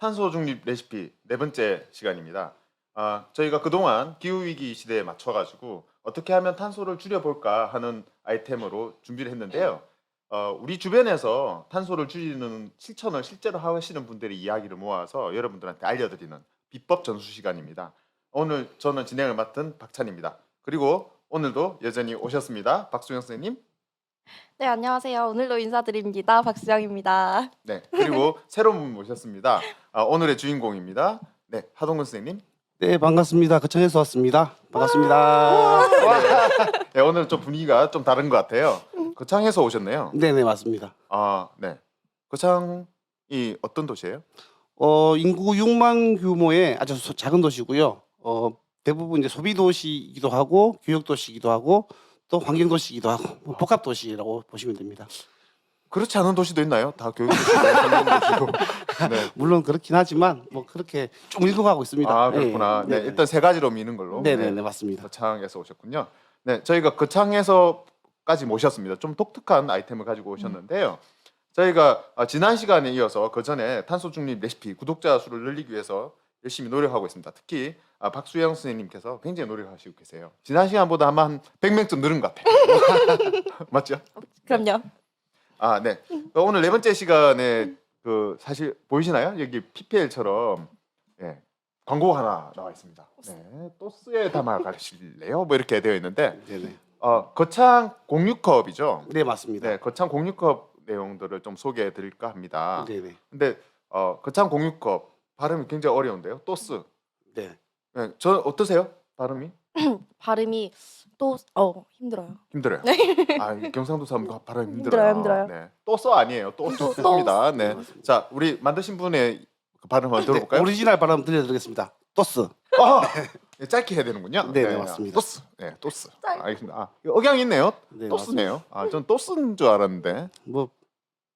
탄소 중립 레시피 네 번째 시간입니다. 저희가 그동안 기후위기 시대에 맞춰가지고 어떻게 하면 탄소를 줄여볼까 하는 아이템으로 준비를 했는데요. 우리 주변에서 탄소를 줄이는 실천을 실제로 하시는 분들의 이야기를 모아서 여러분들한테 알려드리는 비법 전수 시간입니다. 오늘 저는 진행을 맡은 박찬입니다. 그리고 오늘도 여전히 오셨습니다. 박수영 선생님. 네, 안녕하세요. 오늘도 인사드립니다. 박수영입니다. 네, 그리고 새로운 분 모셨습니다. 오늘의 주인공입니다. 네, 하동근 선생님. 네, 반갑습니다. 거창에서 왔습니다. 반갑습니다. 네, 오늘 좀 분위기가 좀 다른 것 같아요. 거창에서 오셨네요. 네네, 맞습니다. 네. 거창이 어떤 도시예요? 인구 6만 규모의 아주 작은 도시고요. 대부분 이제 소비 도시이기도 하고 교육 도시이기도 하고 또 환경 도시이기도 하고 뭐 복합 도시라고 보시면 됩니다. 그렇지 않은 도시도 있나요? 다 교육 도시고 환경 도시고. 네. 물론 그렇긴 하지만 뭐 그렇게 좀 읽어가고 있습니다. 그렇구나. 네, 네. 일단 세 가지로 미는 걸로. 네네, 맞습니다. 거창에서 오셨군요. 네, 저희가 거창에서까지 모셨습니다. 좀 독특한 아이템을 가지고 오셨는데요. 저희가 지난 시간에 이어서 그 전에 탄소 중립 레시피 구독자 수를 늘리기 위해서 열심히 노력하고 있습니다. 특히 박수영 선생님께서 굉장히 노력하시고 계세요. 지난 시간보다 아마 한 100명쯤 늘은 것 같아요. 맞죠? 그럼요. 네. 오늘 네 번째 시간에 사실 보이시나요? 여기 PPL처럼 광고가 하나 나와 있습니다. 네, 또스에 담아 가실래요? 뭐 이렇게 되어 있는데 네네. 거창 공유컵이죠. 네, 맞습니다. 네, 거창 공유컵 내용들을 좀 소개해 드릴까 합니다. 네네. 근데 거창 공유컵 발음이 굉장히 어려운데요. 또스. 네. 네, 저 어떠세요? 발음이? 발음이 또 힘들어요. 힘들어요. 이 경상도 사람 발음 힘들어요, 힘들어요. 네, 또스 아니에요. 또스입니다. 네. 자, 우리 만드신 분의 그 발음 한번 들어볼까요? 네, 오리지널 발음 들려드리겠습니다. 토스. 네, 짧게 해야 되는군요. 네, 맞습니다. 또스. 네, 또스. 알겠습니다. 억양이 있네요. 네, 또스네요. 전 또스인 줄 알았는데. 뭐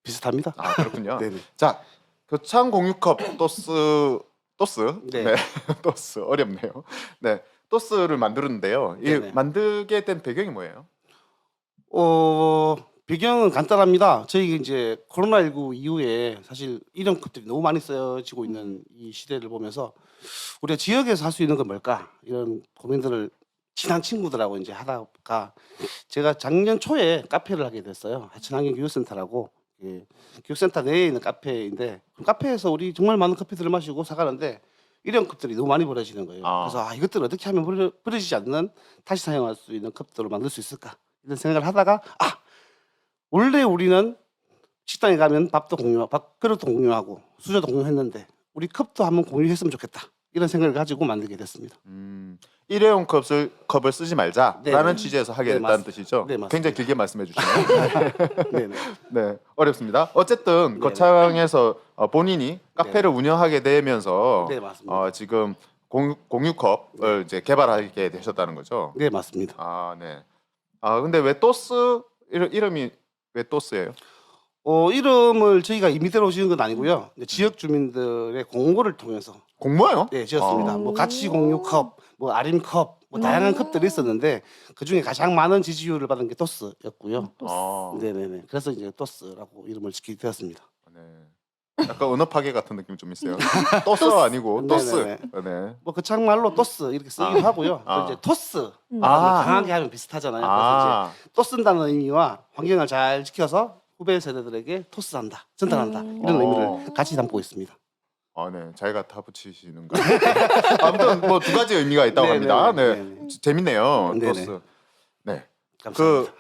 비슷합니다. 그렇군요. 네네. 자, 교창 공유컵 또스. 네. 네. 또스 어렵네요. 네. 또스를 만들었는데요. 이 네네. 만들게 된 배경이 뭐예요? 배경은 간단합니다. 저희 이제 코로나19 이후에 사실 일용급들이 너무 많이 쓰여지고 있는 이 시대를 보면서 우리가 지역에서 할 수 있는 건 뭘까? 이런 고민들을 친한 친구들하고 이제 하다가 제가 작년 초에 카페를 하게 됐어요. 하천환경 교육센터라고 교육센터 내에 있는 카페인데 그 카페에서 우리 정말 많은 커피들을 마시고 사가는데 일용컵들이 너무 많이 버려지는 거예요. 그래서 이것들을 어떻게 하면 버려지지 않는 다시 사용할 수 있는 컵들을 만들 수 있을까? 이런 생각을 하다가 원래 우리는 식당에 가면 밥도 밥그릇도 공유하고 수저도 공유했는데 우리 컵도 한번 공유했으면 좋겠다. 이런 생각을 가지고 만들게 됐습니다. 일회용 컵을 쓰지 말자라는 네네. 취지에서 하게 네, 됐다는 뜻이죠. 네, 맞습니다. 굉장히 길게 말씀해 주시네요. 네네. 네, 어렵습니다. 어쨌든 네네. 거창에서 본인이 카페를 운영하게 되면서 네, 맞습니다. 지금 공유컵을 이제 개발하게 되셨다는 거죠. 네, 맞습니다. 네. 근데 왜 또스 이름이 왜 또스예요? 이름을 저희가 임의대로 지은 건 아니고요. 이제 지역 주민들의 공모를 통해서 공모요? 지었습니다. 뭐 가치 공유 컵, 뭐 아림 컵, 뭐 다양한 컵들이 있었는데 그 중에 가장 많은 지지율을 받은 게 토스였고요. 네네네. 그래서 이제 토스라고 이름을 짓게 되었습니다. 네. 약간 언어 파괴 같은 느낌 좀 있어요. 또스 아니고 또스. 네네네. 네. 뭐 거창말로 토스 이렇게 쓰기도 하고요. 또 이제 토스 강하게 하면 비슷하잖아요. 그래서 이제 또 쓴다는 의미와 환경을 잘 지켜서 후배 세대들에게 토스한다, 전달한다 이런 의미를 같이 담고 있습니다. 네. 자기가 다 붙이시는가? 아무튼 뭐 두 가지 의미가 있다고 네네네. 합니다. 네. 네네. 재밌네요. 네네. 또스. 네. 감사합니다.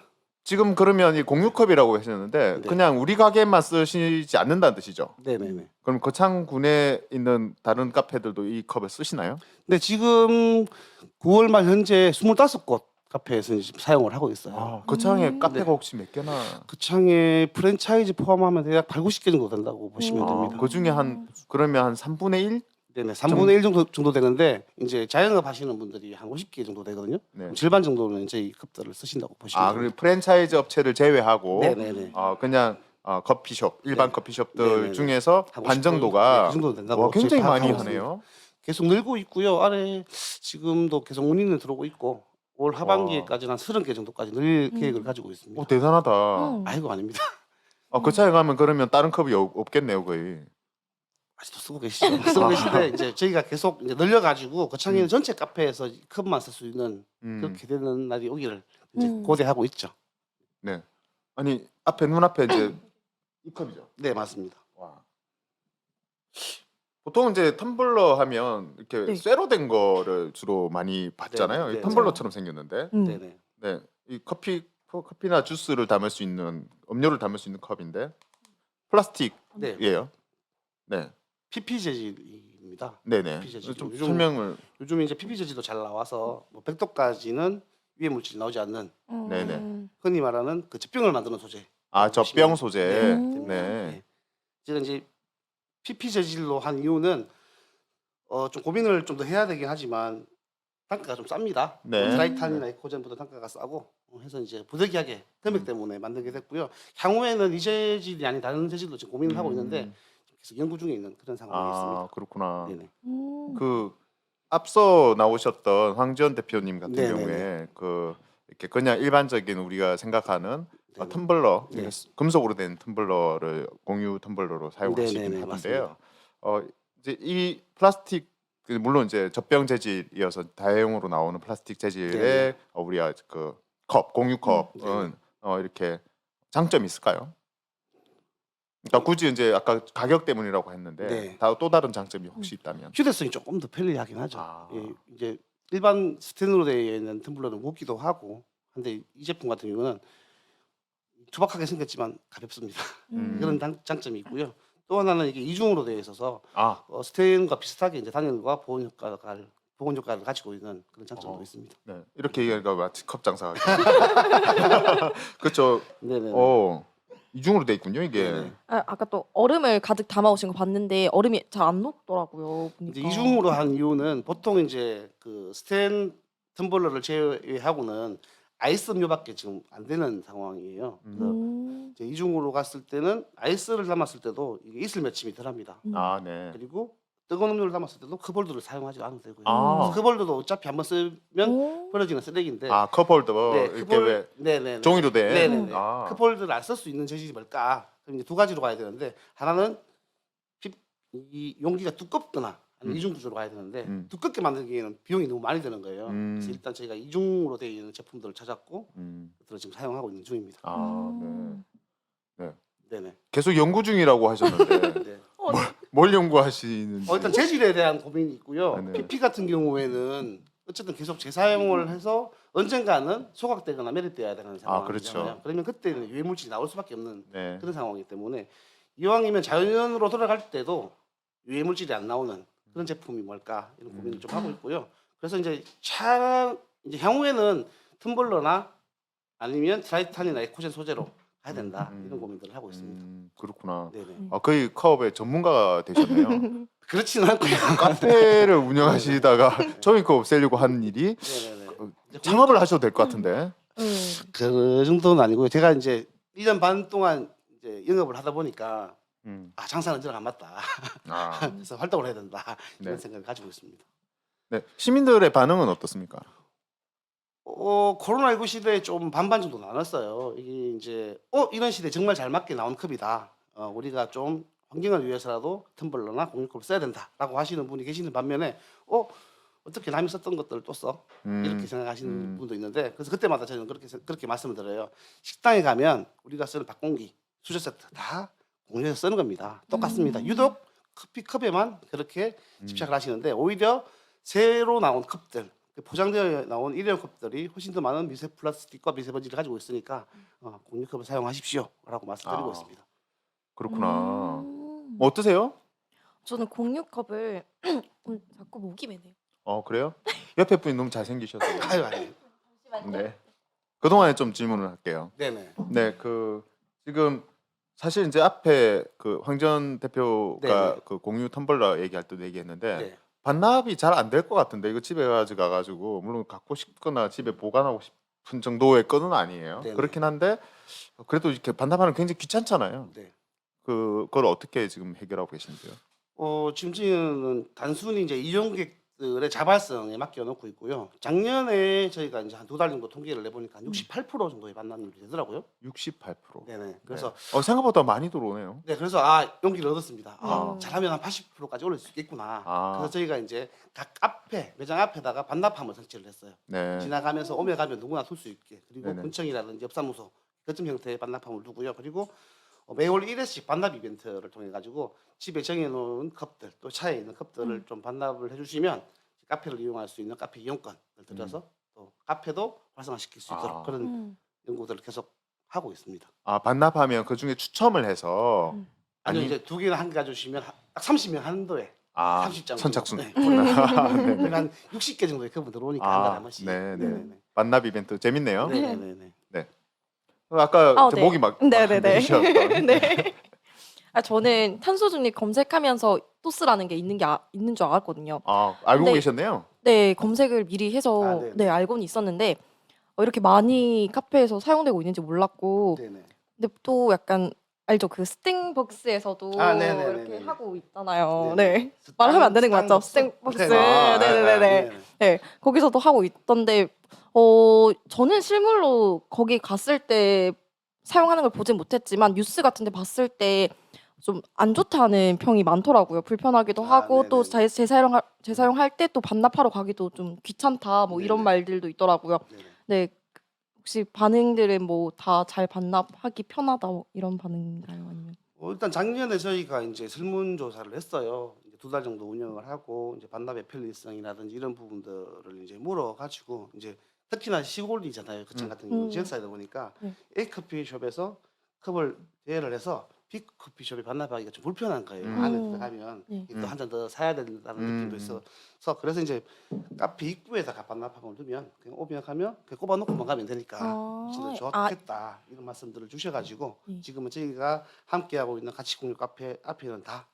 지금 그러면 이 공유컵이라고 하셨는데 네. 그냥 우리 가게만 쓰시지 않는다는 뜻이죠? 네네네. 그럼 거창군에 있는 다른 카페들도 이 컵을 쓰시나요? 네, 지금 9월 말 현재 25곳 카페에서 이제 사용을 하고 있어요. 거창에 카페가 혹시 몇 개나? 거창에 프랜차이즈 포함하면 대략 8, 90개 정도 된다고 보시면 됩니다. 그 중에 그러면 한 3분의 1? 네네, 3분의 1 정도 되는데 이제 자영업 하시는 분들이 한 50개 정도 되거든요. 네. 절반 정도는 저희 컵들을 쓰신다고 보시면 그리고 됩니다. 프랜차이즈 업체를 제외하고 네네네. 그냥 커피숍, 일반 네. 커피숍들 네네네. 중에서 한 반 50% 정도가 네, 그 정도 된다고 와, 굉장히 저희 많이 파악하고 하네요. 계속 늘고 있고요. 아래 지금도 계속 문의는 들어오고 있고 올 하반기에까지는 한 30개 정도까지 늘 계획을 가지고 있습니다. 대단하다. 아이고 아닙니다. 그 차에 가면 그러면 다른 컵이 없겠네요, 거의. 아직도 쓰고 계시죠. 쓰고 계신데 이제 저희가 계속 이제 늘려가지고 거창에는 전체 카페에서 이 컵만 쓸 수 있는 그렇게 되는 날이 오기를 이제 고대하고 있죠. 네. 아니 앞에 눈앞에 이제 이 컵이죠. 네, 맞습니다. 와. 보통 이제 텀블러 하면 이렇게 네. 쇠로 된 거를 주로 많이 봤잖아요. 네, 이 텀블러처럼 생겼는데, 네네. 네, 이 커피나 주스를 담을 수 있는 음료를 담을 수 있는 컵인데 플라스틱이에요. 네. 네, PP 재질입니다. 네네. PP 재질. 좀 요즘 설명을. 요즘 이제 PP 재질도 잘 나와서 뭐 100도까지는 유해 물질이 나오지 않는 네네. 흔히 말하는 그 젖병을 만드는 소재. 아, 젖병 소재. 네. 네. 제가 이제 PP 재질로 한 이유는 좀 고민을 좀 더 해야 되긴 하지만 단가가 좀 쌉니다. 네. 드라이탄이나 에코젠보다 단가가 싸고 해서 이제 부득이하게 금액 때문에 만들게 됐고요. 향후에는 이 재질이 아닌 다른 재질로 지금 고민을 하고 있는데 계속 연구 중에 있는 그런 상황이 아, 있습니다. 그렇구나. 네네. 그 앞서 나오셨던 황지연 대표님 같은 네네네. 경우에 그 이렇게 그냥 일반적인 우리가 생각하는 네네. 텀블러, 네. 금속으로 된 텀블러를 공유 텀블러로 사용하시긴 네네네, 하는데요. 이제 이 플라스틱 물론 이제 젖병 재질이어서 다회용으로 나오는 플라스틱 재질의 네네. 우리가 그 컵, 공유 컵은 이렇게 장점이 있을까요? 그러니까 굳이 이제 아까 가격 때문이라고 했는데 네. 또 다른 장점이 혹시 있다면? 휴대성이 조금 더 편리하긴 하죠. 아. 예, 이제 일반 스테인으로 되어 있는 텀블러는 무겁기도 하고, 근데 이 제품 같은 경우는 투박하게 생겼지만 가볍습니다. 그런 장점이 있고요. 또 하나는 이게 이중으로 되어 있어서 아, 스테인과 비슷하게 이제 단열과 보온 효과를 가지고 있는 그런 장점도 있습니다. 네. 이렇게 얘기하니까 마치 컵 장사가. 그렇죠. 네네. 이중으로 돼 있군요, 이게. 네네. 아까 또 얼음을 가득 담아오신 거 봤는데 얼음이 잘 안 녹더라고요. 이제 보니까. 이중으로 한 이유는 보통 이제 그 스텐 텀블러를 제외하고는 아이스 음료밖에 지금 안 되는 상황이에요. 그래서 이제 이중으로 갔을 때는 아이스를 담았을 때도 이게 이슬 맺힘이 덜합니다. 아, 네. 그리고 뜨거운 음료를 담았을 때도 컵홀더를 사용하지 않아도 되고요. 아. 컵홀더도 어차피 한번 쓰면 오. 버려지는 쓰레기인데. 아, 컵홀더 네, 이렇게 왜 네네. 종이로 된. 네네네. 아. 컵홀더를 안 쓸 수 있는 재질이 뭘까? 그럼 이제 두 가지로 가야 되는데, 하나는 이 용기가 두껍거나 아니면 이중 구조로 가야 되는데 두껍게 만들기에는 비용이 너무 많이 드는 거예요. 그래서 일단 저희가 이중으로 되어 있는 제품들을 찾았고 그들을 지금 사용하고 있는 중입니다. 아, 네. 네. 네네. 계속 연구 중이라고 하셨는데 네. 뭘 연구하시는지. 일단 재질에 대한 고민이 있고요. 아, 네. PP 같은 경우에는 어쨌든 계속 재사용을 해서 언젠가는 소각되거나 매립돼야 되는 상황이잖아요. 그렇죠. 그러면 그때는 유해 물질이 나올 수밖에 없는 네. 그런 상황이기 때문에 이왕이면 자연으로 돌아갈 때도 유해 물질이 안 나오는 그런 제품이 뭘까 이런 고민을 좀 하고 있고요. 그래서 이제 이제 향후에는 텀블러나 아니면 드라이탄이나 에코젠 소재로 가야 된다 이런 고민들을 하고 있습니다. 그렇구나. 네네. 아, 거의 컵의 전문가가 되셨네요. 그렇지는 않고요. 카페를 운영하시다가 종이컵 없애려고 하는 일이 네네네. 이제 창업을 하셔도 될 것 같은데. 그 정도는 아니고요. 제가 이제 1년 반 동안 이제 영업을 하다 보니까 장사는 저랑 안 맞다. 아, 그래서 활동을 해야 된다 이런 네. 생각을 가지고 있습니다. 네. 시민들의 반응은 어떻습니까? 코로나19 시대에 좀 반반 정도 나눴어요. 이게 이제 이런 시대에 정말 잘 맞게 나온 컵이다. 우리가 좀 환경을 위해서라도 텀블러나 공유컵을 써야 된다라고 하시는 분이 계시는 반면에 어떻게 남이 썼던 것들을 또 써? 이렇게 생각하시는 분도 있는데, 그래서 그때마다 저는 그렇게 말씀을 드려요. 식당에 가면 우리가 쓰는 밥공기, 수저 세트 다 공유해서 쓰는 겁니다. 똑같습니다. 유독 커피컵에만 그렇게 집착을 하시는데, 오히려 새로 나온 컵들, 포장되어 나온 일회용 컵들이 훨씬 더 많은 미세 플라스틱과 미세먼지를 가지고 있으니까 공유컵을 사용하십시오라고 말씀드리고 있습니다. 그렇구나. 뭐 어떠세요? 저는 공유컵을 자꾸 목이 메네요. 그래요? 옆에 분이 너무 잘생기셔서. 아유. 네. 그동안에 좀 질문을 할게요. 네네. 네, 지금 사실 이제 앞에 황전 대표가 네네. 그 공유 텀블러 얘기할 때도 얘기했는데 네. 반납이 잘 안 될 것 같은데 이거 집에 가가지고 물론 갖고 싶거나 집에 보관하고 싶은 정도의 건은 아니에요. 네네. 그렇긴 한데 그래도 이렇게 반납하는 게 굉장히 귀찮잖아요. 네. 그걸 어떻게 지금 해결하고 계신지요? 지금 저희는 단순히 이제 이용객 것들의 자발성에 맡겨 놓고 있고요. 작년에 저희가 이제 한 2달 정도 통계를 내보니까 68% 정도의 반납률이 되더라고요. 68%. 네네. 그래서 생각보다 많이 들어오네요. 네, 그래서 용기를 얻었습니다. 잘하면 한 80%까지 올릴 수 있겠구나. 아. 그래서 저희가 이제 각 앞에 매장 앞에다가 반납함을 설치를 했어요. 네. 지나가면서 오며 가며 누구나 쏠 수 있게. 그리고 네네. 군청이라든지 옆사무소 거점 형태의 반납함을 두고요. 그리고 매월 1회씩 반납 이벤트를 통해 가지고 집에 정해놓은 컵들 또 차에 있는 컵들을 좀 반납을 해주시면 카페를 이용할 수 있는 카페 이용권을 들여서 또 카페도 활성화시킬 수 있도록 아. 그런 연구들을 계속 하고 있습니다. 반납하면 그 중에 추첨을 해서 아니요, 아니- 이제 2개나 한 개 가져오시면 딱 30명 한도에 30장 선착순. 네. 네네. 그러니까 한 60개 정도의 컵은 들어오니까 한 달에 한 번씩. 네네. 반납 이벤트 재밌네요. 네네네. 아까 네. 목이 막 네네네. 내리셨던. 네. 저는 탄소 중립 검색하면서 토스라는 게 있는 줄 알았거든요. 알고 근데- 계셨네요. 네, 검색을 미리 해서 네네. 네, 알고는 있었는데 이렇게 많이 카페에서 사용되고 있는지 몰랐고 네네. 근데 또 약간 알죠? 그 스팅벅스에서도 네네네네. 이렇게 하고 있잖아요. 네네. 네. 말하면 안 되는 거 맞죠? 스팅벅스? 스팅벅스. 네네. 네네네. 네, 거기서도 하고 있던데 저는 실물로 거기 갔을 때 사용하는 걸 보진 못했지만 뉴스 같은 데 봤을 때 좀 안 좋다는 평이 많더라고요. 불편하기도 하고 또 네네네. 재사용할 때 또 반납하러 가기도 좀 귀찮다 뭐 이런 네네. 말들도 있더라고요. 네네. 네. 혹시 반응들은 뭐 다 잘 반납하기 편하다 뭐 이런 반응인가요? 아니면 일단 작년에 저희가 이제 설문조사를 했어요. 이제 2달 정도 운영을 하고 이제 반납의 편리성이라든지 이런 부분들을 이제 물어가지고 이제 특히나 시골이잖아요. 거창 같은 경우 지역사회다 보니까 네. A 커피숍에서 컵을 대여를 해서 B 커피숍에 반납하기가 좀 불편한 거예요. 음. 안에 들어가면 네. 또 한 잔 더 사야 된다는 느낌도 있어서 그래서 이제 카페 입구에다가 반납함을 두면 그냥 오면 가면 그냥 꼽아놓고만 가면 되니까 훨씬 더 좋겠다 이런 말씀들을 주셔가지고 네. 지금은 저희가 함께하고 있는 가치공유 카페 앞에는 다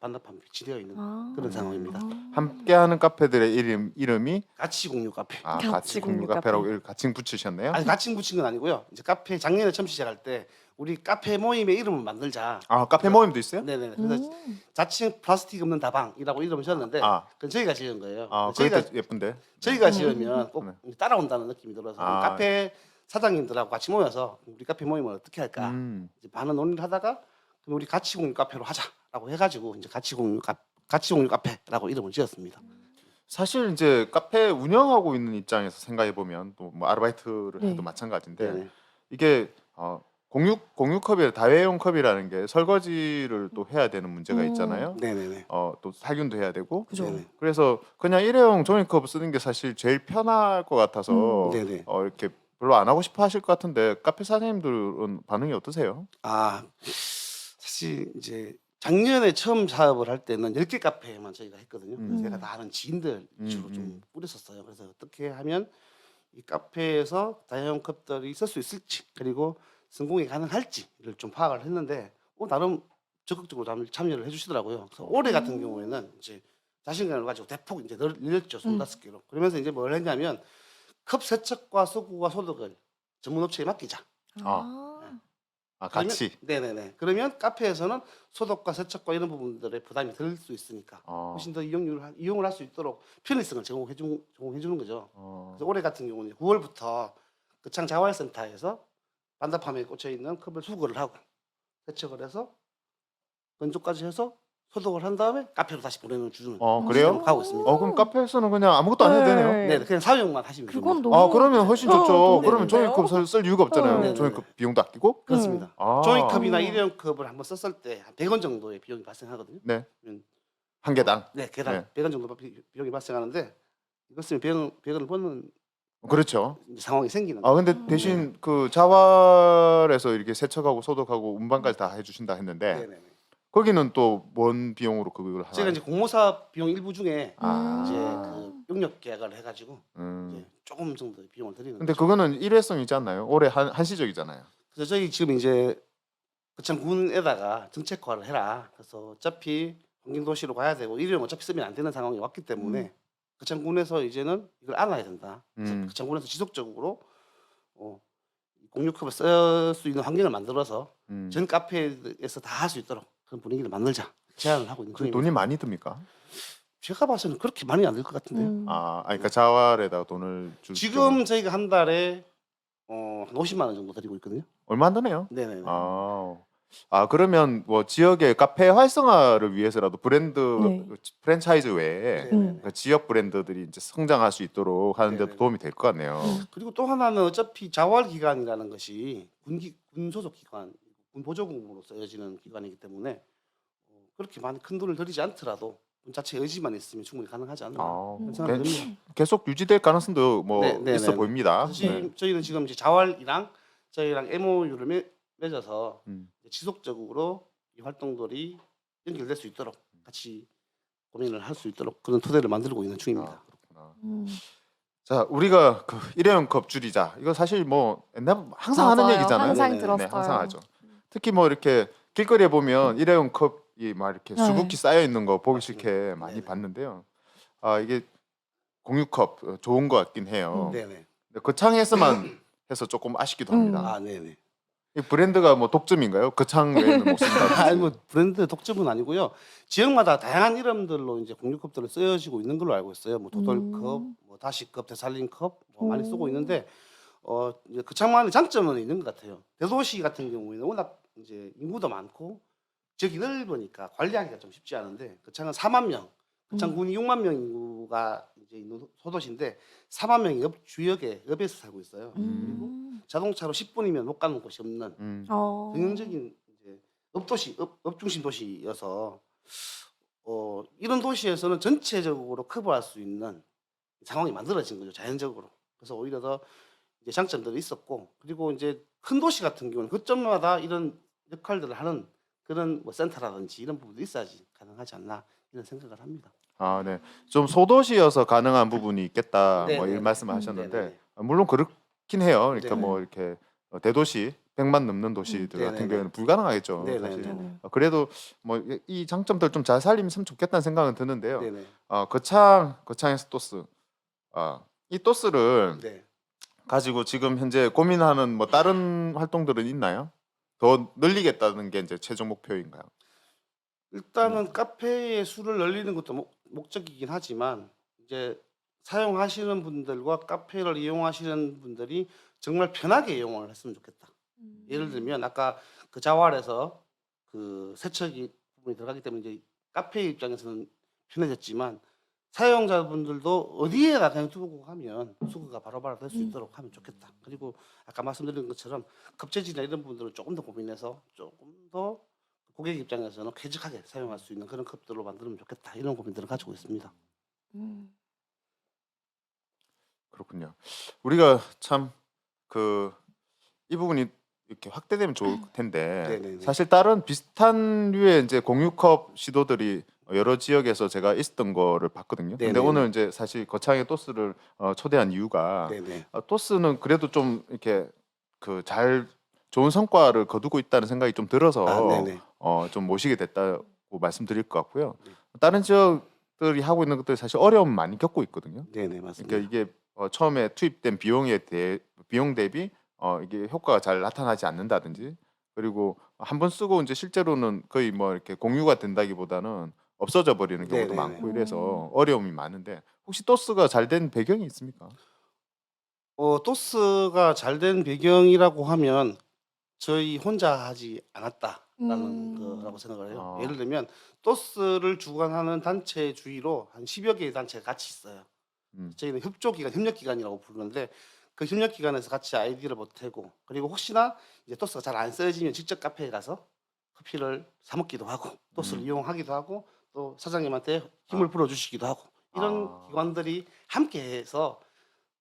반납함 배치되어 있는 그런 상황입니다. 함께하는 카페들의 이름이 가치공유 카페. 같이 공유 카페라고 이렇게 같이 붙이셨네요. 아니 같이 붙인 건 아니고요. 이제 카페 작년에 처음 시작할 때 우리 카페 모임의 이름을 만들자. 카페 모임도 있어요? 네네. 그래서 자칭 플라스틱 없는 다방이라고 이름을 지었는데 그건 저희가 지은 거예요. 그게 저희가 더 예쁜데. 저희가 지으면 꼭 네. 따라온다는 느낌이 들어서 카페 사장님들하고 같이 모여서 우리 카페 모임을 어떻게 할까 이제 많은 논의를 하다가 그럼 우리 가치 공유 카페로 하자라고 해가지고 이제 가치 공유 카페라고 이름을 지었습니다. 사실 이제 카페 운영하고 있는 입장에서 생각해 보면 또 뭐 아르바이트를 네. 해도 마찬가지인데 네네. 이게 공유 컵이 다회용 컵이라는 게 설거지를 또 해야 되는 문제가 있잖아요. 네네네. 또 살균도 해야 되고. 그죠. 네네. 그래서 그냥 일회용 종이컵 쓰는 게 사실 제일 편할 것 같아서 네네. 이렇게 별로 안 하고 싶어 하실 것 같은데 카페 사장님들은 반응이 어떠세요? 사실 이제 작년에 처음 사업을 할 때는 10개 카페만 저희가 했거든요. 그래서 음. 제가 다 아는 지인들 위주로 음. 좀 뿌렸었어요. 그래서 어떻게 하면 이 카페에서 다양한 컵들이 쓸 수 있을지 그리고 성공이 가능할지를 좀 파악을 했는데 나름 적극적으로 참여를 해주시더라고요. 그래서 올해 같은 경우에는 이제 자신감을 가지고 대폭 이제 늘렸죠. 25개로. 그러면서 이제 뭘 했냐면 컵 세척과 수거와 소독을 전문 업체에 맡기자. 같이. 네네네. 그러면 카페에서는 소독과 세척과 이런 부분들의 부담이 덜 수 있으니까 훨씬 더 이용을 할 수 있도록 편리성을 제공해 주는 거죠. 그래서 올해 같은 경우는 9월부터 거창 자활센터에서 반납함에 꽂혀 있는 컵을 수거를 하고 세척을 해서 건조까지 해서 소독을 한 다음에 카페로 다시 보내는 주는 그래요? 시스템을 가고 있습니다. 그럼 카페에서는 그냥 아무것도 안 해도 되네요. 네, 그냥 사용만 하시면 그건 됩니다. 너무 그러면 훨씬 좋죠. 너무 그러면 좋은데요? 종이컵 쓸 이유가 없잖아요. 네네네. 종이컵 비용도 아끼고. 그렇습니다. 아. 종이컵이나 일회용 컵을 한번 썼을 때 한 100원 정도의 비용이 발생하거든요. 네. 음. 한 개당. 네, 개당 네. 100원 정도 비용이 발생하는데 이것 쓰면 100원을 버는 그렇죠. 이제 상황이 생기는 거예요. 근데 대신 그 자활에서 이렇게 세척하고 소독하고 운반까지 다 해주신다 했는데 네네네. 거기는 또 뭔 비용으로 그걸 하나요? 제가 이제 공모사 비용 일부 중에 아. 이제 그 용역 계약을 해가지고 음. 이제 조금 정도 비용을 드리는 근데 거죠. 그거는 일회성이지 않나요? 올해 한시적이잖아요. 그래서 저희 지금 이제 거창군에다가 정책화를 해라. 그래서 어차피 환경도시로 가야 되고 일회용 어차피 쓰면 안 되는 상황이 왔기 때문에 거창군에서 이제는 이걸 알아야 된다. 그래서 거창군에서 지속적으로 공유컵을 쓸 수 있는 환경을 만들어서 전 카페에서 다 할 수 있도록 그런 분위기를 만들자 제안을 하고 있는 그 중입니다. 돈이 많이 듭니까? 제가 봐서는 그렇게 많이 안 될 것 같은데요. 그러니까 자활에다가 돈을 줄 지금 저희가 한 달에 한 50만 원 정도 드리고 있거든요. 얼마 안 드네요. 네네네. 그러면 뭐 지역의 카페 활성화를 위해서라도 브랜드 네. 프랜차이즈 외에 네네네. 그 지역 브랜드들이 이제 성장할 수 있도록 하는 데도 네네네. 도움이 될 것 같네요. 그리고 또 하나는 어차피 자활 기관이라는 것이 군 소속 기관, 군 보조군으로 쓰여지는 기관이기 때문에 그렇게 많이 큰 돈을 들이지 않더라도 군 자체 의지만 있으면 충분히 가능하지 않나 그런 생각이 듭니다. 계속 유지될 가능성도 뭐 네네네. 있어 보입니다. 사실 저희는 지금 이제 자활이랑 저희랑 MOU를 맺어서 음. 지속적으로 이 활동들이 연결될 수 있도록 같이 고민을 할 수 있도록 그런 토대를 만들고 있는 중입니다. 그렇구나. 음. 자, 우리가 그 일회용컵 줄이자. 이거 사실 뭐 옛날 항상 하는 맞아요. 얘기잖아요. 항상 네네. 들었어요. 항상 하죠. 특히 뭐 이렇게 길거리에 보면 일회용 컵이 막 이렇게 네. 수북히 쌓여 있는 거 보기 맞습니다. 싫게 많이 네네. 봤는데요. 이게 공유컵 좋은 것 같긴 해요. 네네. 근데 거창에서만 해서 조금 아쉽기도 합니다. 네네. 이 브랜드가 뭐 독점인가요? 거창 외에는 못 쓴다. 아니 뭐 브랜드 독점은 아니고요. 지역마다 다양한 이름들로 이제 공유컵들을 쓰여지고 있는 걸로 알고 있어요. 뭐 도돌컵, 뭐 다시컵, 되살림컵 뭐 많이 쓰고 있는데 이제 거창만의 장점은 있는 것 같아요. 대도시 같은 경우에는 워낙 이제 인구도 많고 지역이 넓으니까 관리하기가 좀 쉽지 않은데 거창은 4만 명, 거창군이 6만 명 인구가 이제 있는 소도시인데 4만 명이 주역에 읍에서 살고 있어요. 그리고 자동차로 10분이면 못 가는 곳이 없는 전형적인 이제 읍 중심 도시여서 이런 도시에서는 전체적으로 커버할 수 있는 상황이 만들어진 거죠, 자연적으로. 그래서 오히려 더 이제 장점들이 있었고, 그리고 이제 큰 도시 같은 경우는 거점마다 이런 역할들을 하는 그런 뭐 센터라든지 이런 부분도 있어야지 가능하지 않나 이런 생각을 합니다. 네. 좀 소도시여서 가능한 부분이 있겠다. 네, 뭐 네, 이런 네. 말씀을 하셨는데 네, 네. 물론 그렇긴 해요. 그러니까 네. 뭐 이렇게 대도시 100만 넘는 도시들 네, 같은 네, 네. 경우에는 불가능하겠죠. 네, 네, 사실. 네. 그래도 뭐 이 장점들 좀 잘 살리면 좋겠다는 생각은 드는데요. 네네. 거창에서 토스. 이 토스를 네. 가지고 지금 현재 고민하는 뭐 다른 활동들은 있나요? 더 늘리겠다는 게 이제 최종 목표인가요? 일단은 카페의 수를 늘리는 것도 목적이긴 하지만 이제 사용하시는 분들과 카페를 이용하시는 분들이 정말 편하게 이용을 했으면 좋겠다. 예를 들면 아까 그 자활에서 그 세척이 부분이 들어가기 때문에 이제 카페 입장에서는 편해졌지만 사용자분들도 어디에다 그냥 두고 가면 수거가 바로바로 될 수 있도록 하면 좋겠다. 그리고 아까 말씀드린 것처럼 컵재질이나 이런 부분들을 조금 더 고민해서 조금 더 고객 입장에서는 쾌적하게 사용할 수 있는 그런 컵들로 만들면 좋겠다. 이런 고민들을 가지고 있습니다. 그렇군요. 우리가 참 이 부분이 이렇게 확대되면 좋을 텐데 네네네. 사실 다른 비슷한 류의 이제 공유컵 시도들이 여러 지역에서 제가 있었던 거를 봤거든요. 근데 네네네. 오늘 이제 사실 거창의 토스를 초대한 이유가 네네. 토스는 그래도 좀 이렇게 좋은 성과를 거두고 있다는 생각이 좀 들어서 네네. 좀 모시게 됐다고 말씀드릴 것 같고요. 네. 다른 지역들이 하고 있는 것들이 사실 어려움 많이 겪고 있거든요. 네네 맞습니다. 그러니까 이게 처음에 투입된 비용 대비 이게 효과가 잘 나타나지 않는다든지 그리고 한 번 쓰고 이제 실제로는 거의 뭐 이렇게 공유가 된다기보다는 없어져 버리는 경우도 네네네. 많고 이래서 어려움이 많은데 혹시 토스가 잘 된 배경이 있습니까? 토스가 잘 된 배경이라고 하면 저희 혼자 하지 않았다라는 거라고 생각을 해요. 예를 들면 토스를 주관하는 단체 주위로 한 10여 개의 단체가 같이 있어요. 저희는 협조기관, 협력기관이라고 부르는데 그 협력기관에서 같이 아이디어를 보태고 그리고 혹시나 이제 토스가 잘 안 쓰여지면 직접 카페에 가서 커피를 사 먹기도 하고 토스를 이용하기도 하고 또 사장님한테 힘을 불어주시기도 하고 이런 기관들이 함께해서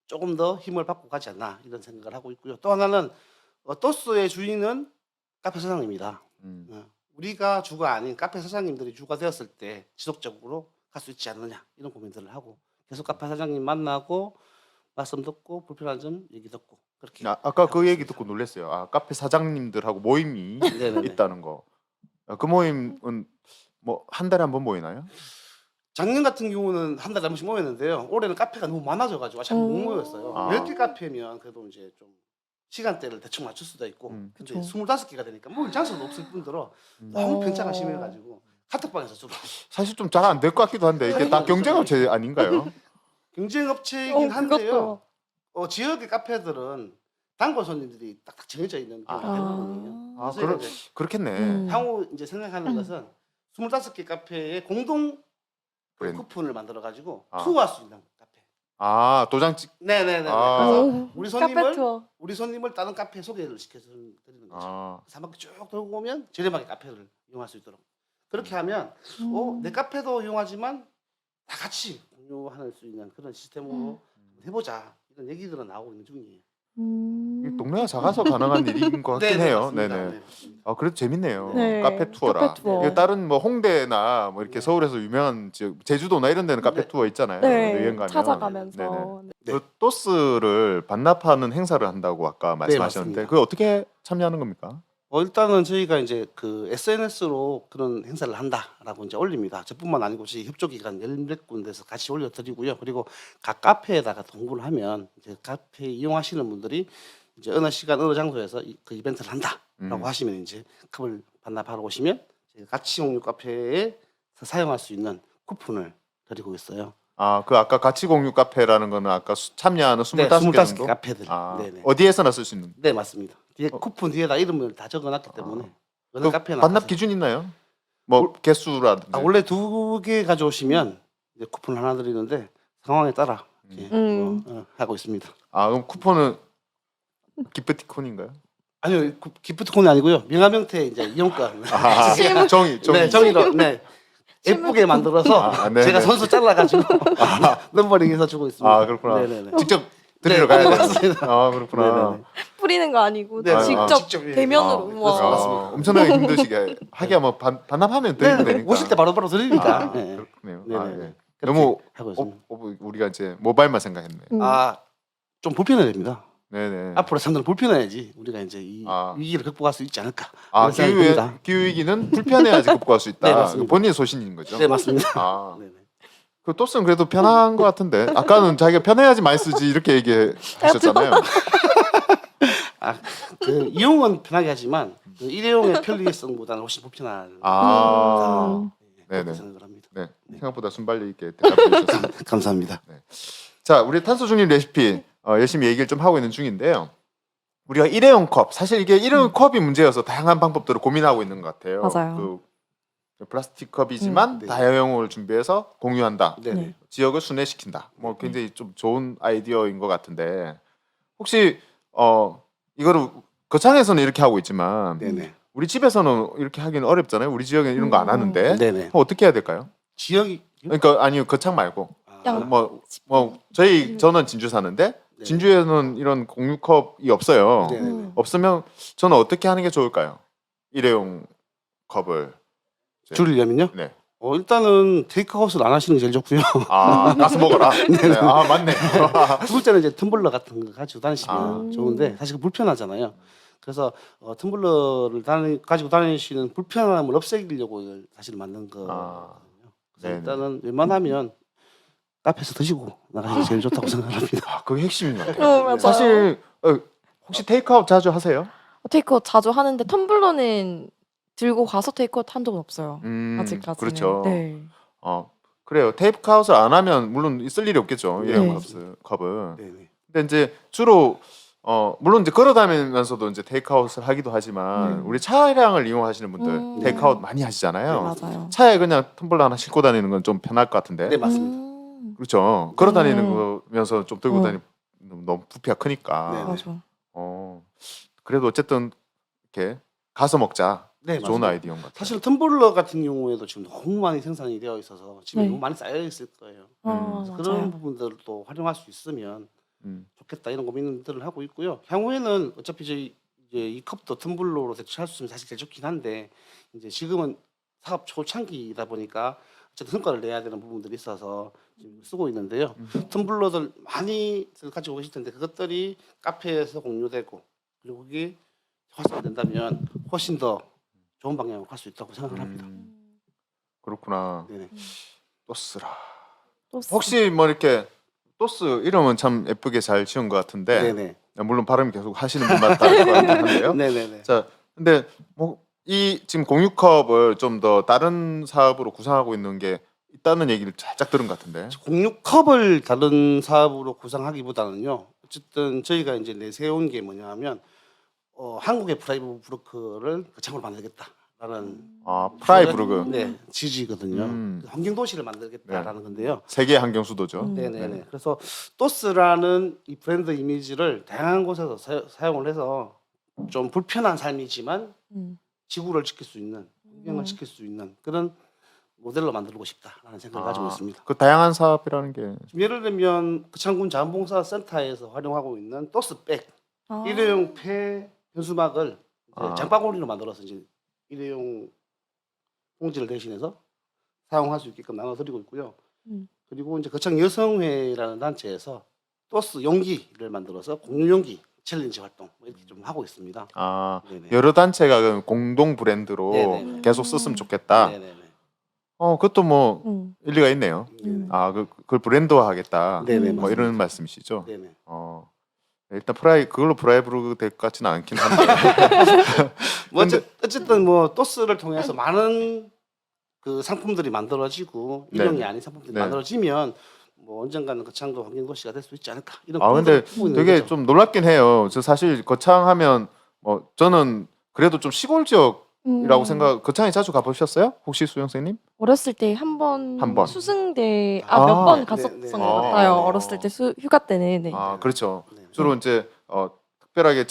조금 더 힘을 받고 가지 않나 이런 생각을 하고 있고요. 또 하나는 토스의 주인은 카페 사장님입니다. 우리가 주가 아닌 카페 사장님들이 주가 되었을 때 지속적으로 갈 수 있지 않느냐 이런 고민들을 하고 계속 카페 사장님 만나고 말씀 듣고 불편한 점 얘기 듣고 그렇게 아까 그 하고 얘기 있습니다. 듣고 놀랐어요. 카페 사장님들하고 모임이 네네네. 있다는 거. 그 모임은 뭐 한 달에 한 번 모이나요? 작년 같은 경우는 한 달에 한 번씩 모였는데요. 올해는 카페가 너무 많아져가지고 잘 못 모였어요. 10개 카페면 그래도 이제 좀 시간대를 대충 맞출 수도 있고 근데 그쵸. 25개가 되니까 뭐 장소도 없을 뿐더러 너무 편차가 심해가지고 카톡방에서 주로 사실 좀 잘 안 될 것 같기도 한데 이게 다 경쟁업체 아닌가요? 경쟁업체이긴 한데요. 그것도 지역의 카페들은 단골 손님들이 딱딱 정해져 있는 그런 카페거든요. 아, 그래서 이제 그렇겠네. 향후 이제 생각하는 것은 25개 카페의 공동 브랜드. 쿠폰을 만들어 가지고 아. 투어할 수 있는 카페. 아, 도장 찍. 네네네. 아. 그래서 오, 우리 카페 손님을 투어. 우리 손님을 다른 카페 소개를 시켜서 드리는 거죠. 아, 그래서 한 바퀴 쭉 돌고 오면 저렴하게 카페를 이용할 수 있도록. 그렇게 하면 내 카페도 이용하지만 다 같이 공유할 수 있는 그런 시스템으로 해보자 이런 얘기들은 나오고 있는 중이에요. 이 동네가 작아서 가능한 일인 것 같긴 해요. 맞습니다. 네네. 네, 맞습니다. 아, 그래도 재밌네요. 네, 카페 투어라. 카페 투어. 이게 다른 뭐 홍대나 뭐 이렇게 네. 서울에서 유명한 지역, 제주도나 이런 데는 카페 네. 투어 있잖아요. 네, 여행 가면. 찾아가면서. 네네. 네. 그 또스를 반납하는 행사를 한다고 아까 말씀하셨는데 맞습니다. 그게 어떻게 참여하는 겁니까? 일단은 저희가 이제 그 SNS로 그런 행사를 한다라고 이제 올립니다. 저뿐만 아니고 저희 협조기관 14군데에서 같이 올려드리고요. 그리고 각 카페에다가 공부를 하면 이제 카페 이용하시는 분들이 이제 어느 시간 어느 장소에서 그 이벤트를 한다라고 하시면 이제 컵을 반납하러 오시면 저희가 같이 공유 카페에서 사용할 수 있는 쿠폰을 드리고 있어요. 아, 그 아까 가치 공유 카페라는 거는 아까 참여하는 25개 25개 정도? 카페들. 아, 네네. 어디에서나 쓸 수 있는. 네 맞습니다. 뒤에 쿠폰 뒤에다 이름을 다 적어놨기 때문에 어느 그 카페나 반납 가서- 기준 있나요? 뭐 개수라든지. 원래 2개 가져오시면 이제 쿠폰 하나 드리는데 상황에 따라 이렇게 하고 있습니다. 아, 그럼 쿠폰은 기프티콘인가요? 아니요, 기프트콘이 아니고요. 명함형태 이제 이용권. 아, 실물- 정의. 네, 정의로 네. 예쁘게 만들어서 아, 네네. 제가 선수 잘라가지고 넘버링해서 주고 있습니다. 아, 그렇구나. 네네네. 직접 드리러 네, 가야 돼요. 맞습니다. 아, 그렇구나. 네네네. 뿌리는 거 아니고 네, 직접 직접, 예. 대면으로. 아, 와. 맞습니다. 엄청나게 힘드시게 하기야 뭐 반납하면 네, 되니까. 오실 때 바로바로 드리니까. 아, 네. 그렇네요. 네네. 아, 예. 그렇게 너무 하고 있습니다. 우리가 이제 모바일만 생각했네. 좀 불편해야 됩니다. 네네. 앞으로 상당히 불편해야지 우리가 이제 이 아. 위기를 극복할 수 있지 않을까. 아, 그런 생각이 듭니다. 기후 위기는 불편해야지 극복할 수 있다. 네, 맞습니다. 본인의 소신인 거죠. 네 맞습니다. 아, 네네. 그 또스는 그래도 편한 것 같은데 아까는 자기가 편해야지 많이 쓰지 이렇게 얘기하셨잖아요. 그 이용은 편하게 하지만 그 일회용의 편리성보다는 훨씬 불편한. 아, 그렇게 네네. 생각을 합니다. 네. 생각보다 순발력 있게 대답해 주셨습니다. 감사합니다. 자, 우리 탄소 중립 레시피 열심히 얘기를 좀 하고 있는 중인데요. 우리가 일회용 컵, 사실 이게 일회용 컵이 문제여서 다양한 방법들을 고민하고 있는 것 같아요. 맞아요. 그 플라스틱 컵이지만 네. 다양용을 준비해서 공유한다. 네네. 네. 지역을 순회시킨다. 뭐 굉장히 좀 좋은 아이디어인 것 같은데 혹시 이거를 거창에서는 이렇게 하고 있지만 네네. 우리 집에서는 이렇게 하기는 어렵잖아요. 우리 지역에는 이런 거 안 하는데 네네. 그럼 어떻게 해야 될까요? 지역이 그러니까 아니요 거창 말고 그냥 저는 진주 사는데 네. 진주에는 이런 공유컵이 없어요. 네네네. 없으면 저는 어떻게 하는 게 좋을까요? 일회용 컵을 줄이려면요. 네. 일단은 테이크아웃을 안 하시는 게 제일 좋고요. 아 가서 먹어라. 네. 아 맞네. 두 번째는 이제 텀블러 같은 거 가지고 다니시면 아. 좋은데 사실 그 불편하잖아요. 그래서 텀블러를 가지고 다니시는 불편함을 없애려고 이걸 사실 만든 거거든요. 아. 그래서 네네. 일단은 웬만하면 카페에서 드시고 나가시는 게 제일 좋다고 생각합니다. 아 그게 핵심인 것 같아요. 맞아요. 사실 혹시 테이크아웃 자주 하세요? 테이크아웃 자주 하는데 텀블러는 들고 가서 테이크아웃 한 적은 없어요. 아직까지는. 그렇죠. 네. 그래요. 테이크아웃을 안 하면 물론 쓸 일이 없겠죠. 일회용 네. 컵은. 네네. 근데 이제 주로 물론 이제 걸어다니면서도 이제 테이크아웃을 하기도 하지만 네. 우리 차량을 이용하시는 분들 네. 테이크아웃 많이 하시잖아요. 네, 맞아요. 차에 그냥 텀블러 하나 싣고 다니는 건 좀 편할 것 같은데. 네 맞습니다. 그렇죠. 걸어다니는 거면서 좀 들고 음. 다니면 너무 부피가 크니까. 네. 맞아. 그래도 어쨌든 이렇게 가서 먹자. 네 좋은 맞습니다. 아이디어인 것 같아요. 사실 텀블러 같은 경우에도 지금 너무 많이 생산이 되어 있어서 집에 네. 너무 많이 쌓여 있을 거예요. 맞아요. 그런 부분들도 활용할 수 있으면 음. 좋겠다 이런 고민들을 하고 있고요. 향후에는 어차피 저희 이제 이 컵도 텀블러로 대체할 수 있으면 사실 제일 좋긴 한데 이제 지금은 사업 초창기이다 보니까 어쨌든 성과를 내야 되는 부분들이 있어서 지금 쓰고 있는데요. 텀블러들 많이 가지고 계실 텐데 그것들이 카페에서 공유되고 그리고 그게 활성화된다면 훨씬 더 좋은 방향으로 갈 수 있다고 생각을 합니다. 그렇구나. 네네. 또스라. 또 혹시 뭐 이렇게 또스 이름은 참 예쁘게 잘 지은 것 같은데 네네. 물론 발음 계속 하시는 분마다 다를 것 같긴 한데요. 네네네. 자, 근데 뭐 이 지금 공유컵을 좀 더 다른 사업으로 구상하고 있는 게 있다는 얘기를 살짝 들은 것 같은데. 공유컵을 다른 사업으로 구상하기보다는요. 어쨌든 저희가 이제 내세운 게 뭐냐하면 한국의 프라이브 브로커를 거창으로 만들겠다라는 아, 프라이브르그. 네, 지지거든요. 음. 환경 도시를 만들겠다라는 건데요. 세계 환경 수도죠. 음. 네네네. 그래서 토스라는 이 브랜드 이미지를 다양한 곳에서 사용을 해서 좀 불편한 삶이지만 음. 지구를 지킬 수 있는, 환경을 지킬 수 있는 그런 모델로 만들고 싶다라는 생각을 가지고 있습니다. 그 다양한 사업이라는 게 지금 예를 들면 거창군 자원봉사 센터에서 활용하고 있는 토스백 아. 일회용 폐 현수막을 이제 아. 장바구니로 만들어서 이제 일회용 봉지를 대신해서 사용할 수 있게끔 나눠드리고 있고요. 음. 그리고 이제 거창 여성회라는 단체에서 토스 용기를 만들어서 공유 용기 챌린지 활동 뭐 이렇게 좀 하고 있습니다. 아, 네네. 여러 단체가 그 공동 브랜드로 네네네. 계속 썼으면 좋겠다. 네네네. 그것도 뭐 음. 일리가 있네요. 음. 아, 그걸 브랜드화하겠다. 네네. 뭐 맞습니다. 이런 말씀이시죠. 네네. 일단 그걸로 프라이브르그 될 것 같지는 않긴 한데. 뭐 어쨌든 뭐 토스를 통해서 많은 그 상품들이 만들어지고 일용이 네네. 아닌 상품들이 네. 만들어지면 뭐 언젠가는 거창도 환경 도시가 될 수 있지 않을까 이런 아, 근데 꿈을 꾸고 있는 되게 거죠. 좀 놀랍긴 해요. 저 사실 거창하면 저는 그래도 좀 시골 지역이라고 생각. 거창에 자주 가보셨어요? 혹시 수영 선생님? 어렸을 때 한 번 한 번. 수승대 아, 몇 번 네, 갔었던 네, 것 네. 같아요. 아. 어렸을 때 휴가 때는. 네. 아, 그렇죠. 네. 주로 이제 특별하게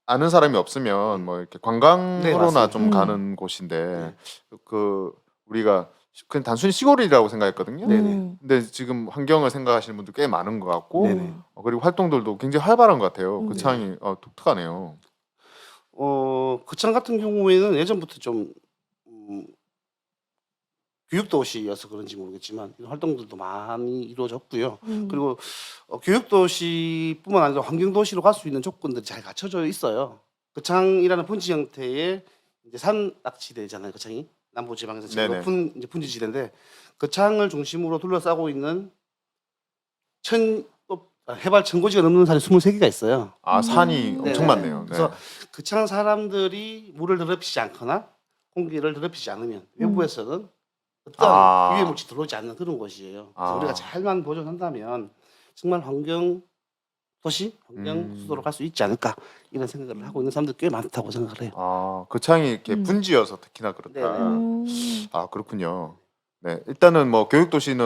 아는 사람이 없으면 뭐 이렇게 관광으로나 네, 맞습니다. 좀 가는 곳인데 네. 그 우리가 그냥 단순히 시골이라고 생각했거든요. 네네. 근데 지금 환경을 생각하시는 분들 꽤 많은 것 같고 네네. 그리고 활동들도 굉장히 활발한 것 같아요. 음. 그 창이 독특하네요. 거창 같은 경우에는 예전부터 좀 교육도시여서 그런지 모르겠지만 이런 활동들도 많이 이루어졌고요. 그리고 교육도시뿐만 아니라 환경도시로 갈 수 있는 조건들이 잘 갖춰져 있어요. 거창이라는 분지 형태의 이제 산 낚시대잖아요. 거창이 남부지방에서 제일 네네. 높은 이제 분지지대인데 거창을 중심으로 둘러싸고 있는 해발 1000고지가 넘는 산이 23개가 있어요. 아, 산이 엄청 네네. 많네요. 네. 그래서 거창 사람들이 물을 더럽히지 않거나 공기를 더럽히지 않으면 외부에서는 어떤 아. 유해 물질 들어오지 않는 그런 곳이에요. 그래서 아. 우리가 잘만 보존한다면 정말 환경 도시, 환경 음. 수도로 갈 수 있지 않을까 이런 생각을 하고 있는 사람들이 꽤 많다고 생각을 해요. 아, 그 창이 이렇게 분지여서 특히나 그렇다. 네네. 아, 그렇군요. 네, 일단은 뭐 교육도시,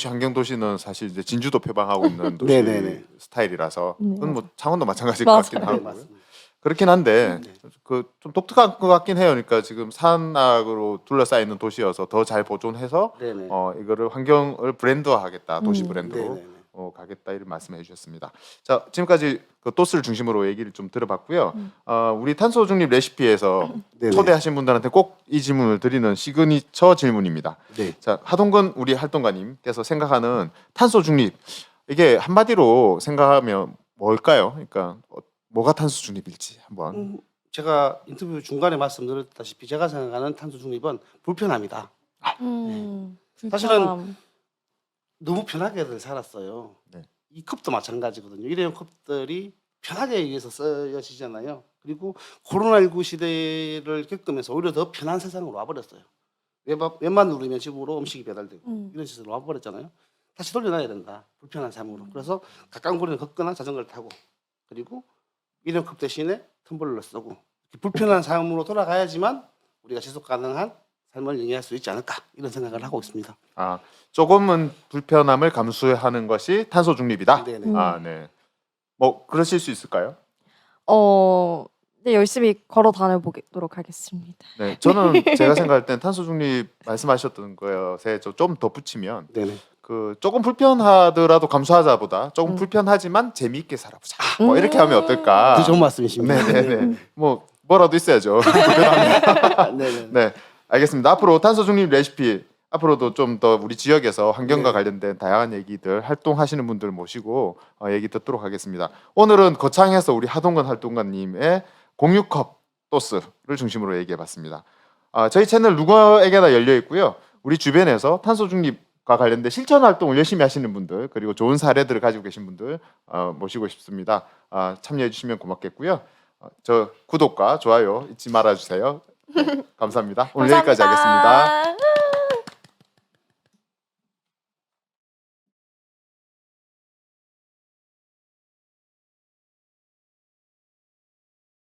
환경도시는 사실 이제 진주도 표방하고 있는 도시 네네네. 스타일이라서 네, 그건 뭐 창원도 마찬가지일 맞아요. 것 같긴 네, 하고 맞습니다. 그렇긴 한데 네. 그 좀 독특한 것 같긴 해요. 그러니까 지금 산악으로 둘러싸여 있는 도시여서 더 잘 보존해서 네네. 이거를 환경을 브랜드화하겠다, 도시 브랜드로 네네네. 가겠다 이런 말씀해 주셨습니다. 자, 지금까지 그 토스를 중심으로 얘기를 좀 들어봤고요. 우리 탄소 중립 레시피에서 네네. 초대하신 분들한테 꼭 이 질문을 드리는 시그니처 질문입니다. 네. 자, 하동근 우리 활동가님께서 생각하는 탄소 중립 이게 한마디로 생각하면 뭘까요? 그러니까 뭐가 탄소 중립일지 한번. 제가 인터뷰 중간에 말씀드렸다시피 제가 생각하는 탄소 중립은 불편함이다. 사실은 불편함. 너무 편하게들 살았어요. 네. 이 컵도 마찬가지거든요. 일회용 컵들이 편하게 의해서 쓰여지잖아요. 그리고 코로나19 시대를 겪으면서 오히려 더 편한 세상으로 와버렸어요. 왼만 누르면 집으로 음식이 배달되고 이런 시대로 와버렸잖아요. 다시 돌려놔야 된다. 불편한 삶으로. 그래서 가까운 거리를 걷거나 자전거를 타고 그리고 일회용 컵 대신에 텀블러를 쓰고 불편한 삶으로 돌아가야지만 우리가 지속 가능한 삶을 영위할 수 있지 않을까 이런 생각을 하고 있습니다. 아, 조금은 불편함을 감수하는 것이 탄소 중립이다. 네네. 아, 네. 뭐 그러실 수 있을까요? 네, 열심히 걸어 다녀보도록 하겠습니다. 네, 저는 제가 생각할 땐 탄소 중립 말씀하셨던 것에 좀 덧붙이면 네네. 그 조금 불편하더라도 감수하자보다 조금 불편하지만 재미있게 살아보자. 뭐 이렇게 하면 어떨까? 그 좋은 말씀이십니다. 네네네. 뭐라도 있어야죠. 네네. 네, 알겠습니다. 앞으로 탄소 중립 레시피 앞으로도 좀 더 우리 지역에서 환경과 네. 관련된 다양한 얘기들 활동하시는 분들 모시고 얘기 듣도록 하겠습니다. 오늘은 거창에서 우리 하동근 활동가님의 공유컵 토스를 중심으로 얘기해봤습니다. 저희 채널 누구에게나 열려 있고요. 우리 주변에서 탄소 중립과 관련된 실천 활동을 열심히 하시는 분들 그리고 좋은 사례들을 가지고 계신 분들 모시고 싶습니다. 참여해 주시면 고맙겠고요. 저 구독과 좋아요 잊지 말아주세요. 네, 감사합니다. 오늘 여기까지 하겠습니다. 감사합니다.